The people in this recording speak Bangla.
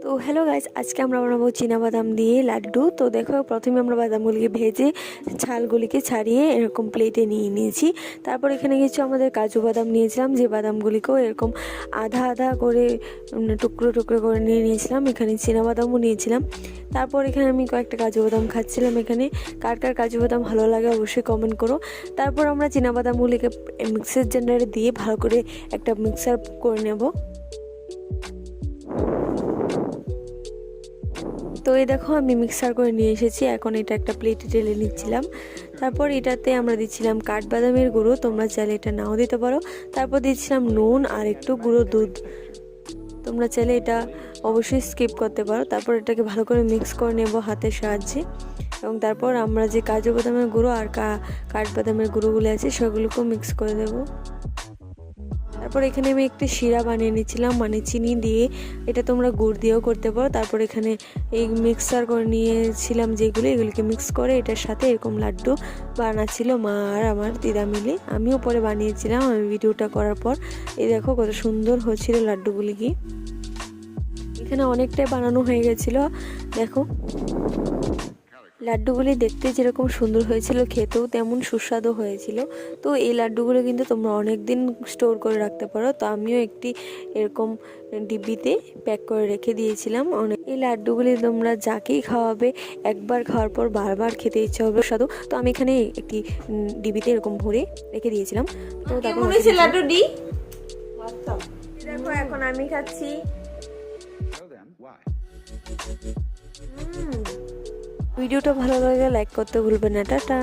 তো হ্যালো গাইস, আজকে আমরা বানাবো বাদাম দিয়ে লাড্ডু। তো দেখো, প্রথমে আমরা বাদামগুলিকে ভেজে ছালগুলিকে ছাড়িয়ে এরকম প্লেটে নিয়ে নিয়েছি। তারপর এখানে কিছু আমাদের কাজু বাদাম নিয়েছিলাম, যে বাদামগুলিকেও এরকম আধা আধা করে টুকরো টুকরো করে নিয়ে নিয়েছিলাম। এখানে বাদামও নিয়েছিলাম। তারপর এখানে আমি কয়েকটা কাজু বাদাম খাচ্ছিলাম। এখানে কার কার কাজু বাদাম ভালো লাগে অবশ্যই কমেন্ট করো। তারপর আমরা বাদামগুলিকে মিক্সার জারে দিয়ে ভালো করে একটা মিক্সার করে নেব। তো এই দেখো, আমি মিক্সার করে নিয়ে এসেছি। এখন এটা একটা প্লেটে ঢেলে নিচ্ছিলাম। তারপর এটাতে আমরা দিচ্ছিলাম কাঠবাদামের গুঁড়ো, তোমরা চাইলে এটা নাও দিতে পারো। তারপর দিচ্ছিলাম নুন আর একটু গুঁড়ো দুধ, তোমরা চাইলে এটা অবশ্যই স্কিপ করতে পারো। তারপর এটাকে ভালো করে মিক্স করে নেব হাতের সাহায্যে। এবং তারপর আমরা যে কাজু বাদামের গুঁড়ো আর কাঠবাদামের গুঁড়োগুলো আছে সেগুলোকেও মিক্স করে দেবো। তারপর এখানে আমি একটি শিরা বানিয়ে নিয়েছিলাম, মানে চিনি দিয়ে। এটা তোমরা গুড় দিয়েও করতে পারো। তারপর এখানে এই মিক্সার করে নিয়েছিলাম যেগুলো, এগুলিকে মিক্স করে এটার সাথে এরকম লাড্ডু বানাচ্ছিল মা আর আমার দিদা মিলে। আমিও পরে বানিয়েছিলাম আমি ভিডিওটা করার পর। এই দেখো কত সুন্দর হচ্ছিল লাড্ডুগুলি। কি এখানে অনেকটাই বানানো হয়ে গেছিলো। দেখো লাড্ডুগুলি দেখতে যেরকম সুন্দর হয়েছিল, খেতেও তেমন সুস্বাদু হয়েছিল। তো এই লাড্ডুগুলো কিন্তু তোমরা অনেক দিন স্টোর করে রাখতে পারো। তো আমিও একটি এরকম ডিব্বিতে প্যাক করে রেখে দিয়েছিলাম। এই লাড্ডুগুলি তোমরা যাকেই খাওয়াবে একবার খাওয়ার পর বারবার খেতে ইচ্ছা হবে, সুস্বাদু। তো আমি এখানে একটি ডিব্বিতে এরকম ভরে রেখে দিয়েছিলাম। তো তারপর লাড্ডু ডি দেখো, এখন আমি খাচ্ছি। ভিডিওটা ভালো লাগে লাইক করতে ভুলবেন না। টাটা।